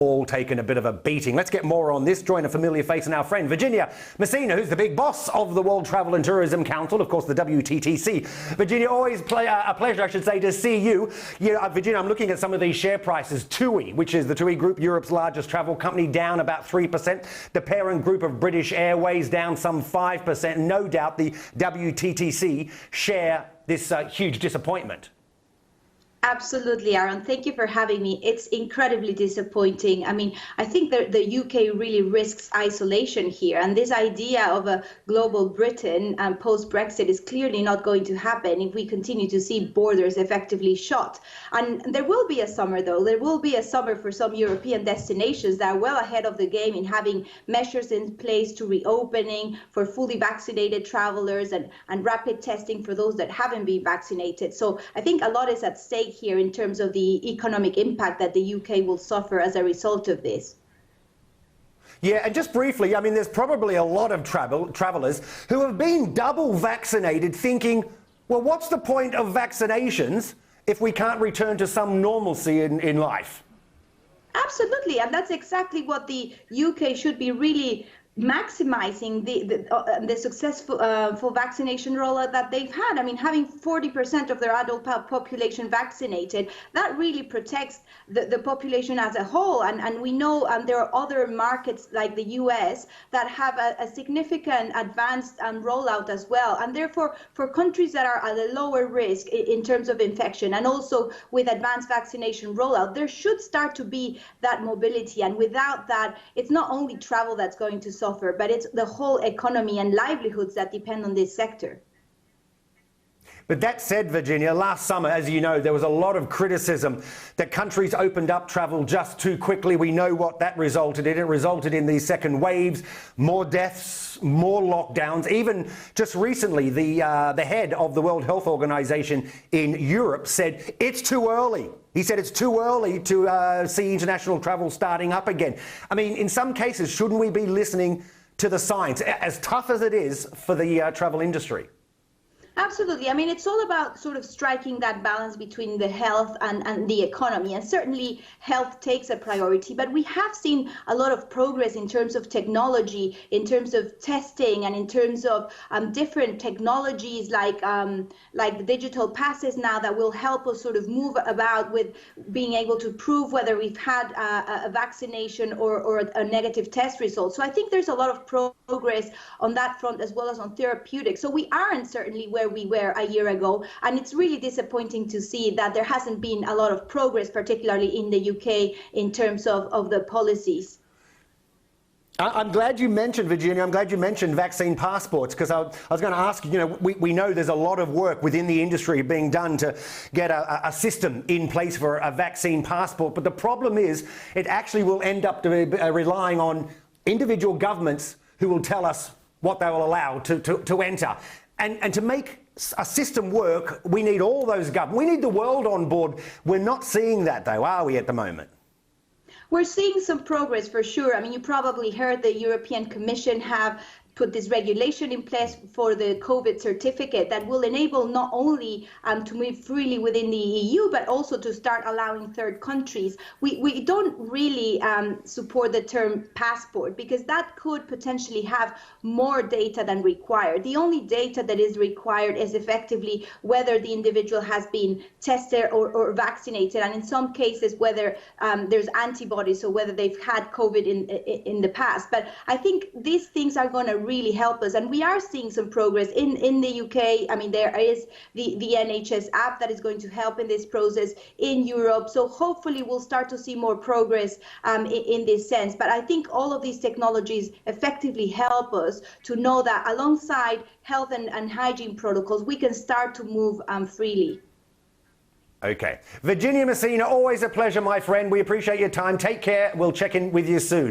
all taken a bit of a beating. Let's get more on this. Join a familiar face and our friend Virginia Messina, who's the big boss of the World Travel and Tourism Council, of course, the WTTC. Virginia, always a pleasure, I should say, to see you. Virginia, I'm looking at some of these share prices. TUI, which is the TUI Group, Europe's largest travel company, down about 3%. The parent group of British Airways down some 5%. No doubt the WTTC share this huge disappointment. Absolutely, Aaron. Thank you for having me. It's incredibly disappointing. I mean, I think that the UK really risks isolation here. And this idea of a global Britain post-Brexit is clearly not going to happen if we continue to see borders effectively shut. And there will be a summer, though. There will be a summer for some European destinations that are well ahead of the game in having measures in place to reopening for fully vaccinated travelers and rapid testing for those that haven't been vaccinated. So I think a lot is at stake here in terms of the economic impact that the UK will suffer as a result of this. Yeah, and just briefly, I mean, there's probably a lot of travellers who have been double vaccinated thinking, well, what's the point of vaccinations if we can't return to some normalcy in life? Absolutely, and that's exactly what the UK should be really maximizing the successful full vaccination rollout that they've had. I mean, having 40% of their adult population vaccinated, that really protects the population as a whole. And we know there are other markets like the US that have a significant advanced rollout as well. And therefore, for countries that are at a lower risk in terms of infection and also with advanced vaccination rollout, there should start to be that mobility. And without that, it's not only travel that's going to suffer, but it's the whole economy and livelihoods that depend on this sector. But that said, Virginia, last summer, as you know, there was a lot of criticism that countries opened up travel just too quickly. We know what that resulted in. It resulted in these second waves, more deaths, more lockdowns. Even just recently, the head of the World Health Organization in Europe said it's too early. He said it's too early to see international travel starting up again. I mean, in some cases, shouldn't we be listening to the science, as tough as it is for the travel industry? Absolutely. I mean, it's all about sort of striking that balance between the health and the economy. And certainly health takes a priority. But we have seen a lot of progress in terms of technology, in terms of testing, and in terms of different technologies like the digital passes now that will help us sort of move about with being able to prove whether we've had a vaccination or a negative test result. So I think there's a lot of progress on that front as well as on therapeutics. So we aren't certainly where we were a year ago, and it's really disappointing to see that there hasn't been a lot of progress, particularly in the UK, in terms of the policies. I'm glad you mentioned, Virginia, I'm glad you mentioned vaccine passports, because I was going to ask you, we know there's a lot of work within the industry being done to get a system in place for a vaccine passport. But the problem is it actually will end up relying on individual governments who will tell us what they will allow to enter. And to make a system work, we need all those governments. We need the world on board. We're not seeing that, though, are we, at the moment? We're seeing some progress for sure. I mean, you probably heard the European Commission have put this regulation in place for the COVID certificate that will enable not only to move freely within the EU, but also to start allowing third countries. We don't really support the term passport because that could potentially have more data than required. The only data that is required is effectively whether the individual has been tested or vaccinated, and in some cases whether there's antibodies, so whether they've had COVID in the past. But I think these things are going to really help us, and we are seeing some progress in the UK. I mean, there is the NHS app that is going to help in this process in Europe, so hopefully we'll start to see more progress in this sense. But I think all of these technologies effectively help us to know that alongside health and hygiene protocols, we can start to move freely. Okay. Virginia Messina, always a pleasure, my friend. We appreciate your time. Take care. We'll check in with you soon.